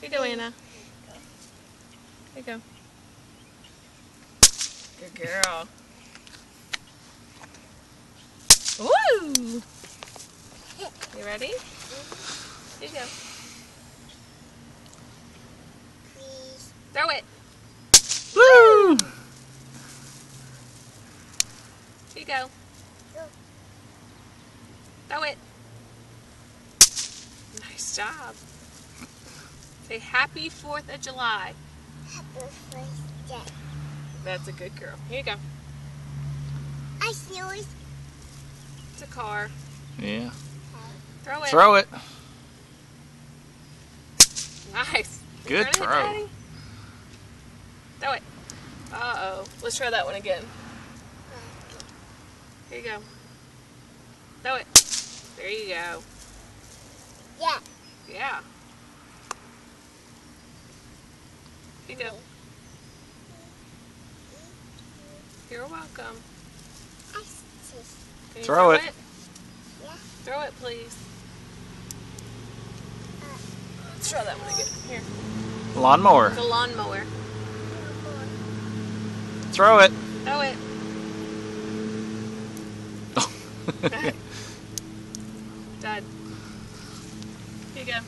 Here you go, Anna. Here you go. Good girl. Woo! You ready? Here you go. Please. Throw it. Woo! Here you go. Throw it. Nice job. Say Happy 4th of July. Happy birthday. That's a good girl. Here you go. I know it. It's a car. Yeah. Throw it. Throw it. Nice. Good Throw it, throw. Daddy. Throw it. Uh-oh. Let's try that one again. Here you go. Throw it. There you go. Yeah. Yeah. Here you go. You're welcome. I see. Can you Throw it. Yeah. Throw it, please. Let's try that one again. Here. Lawnmower. The lawnmower. Throw it. Throw it. Dad. Here you go.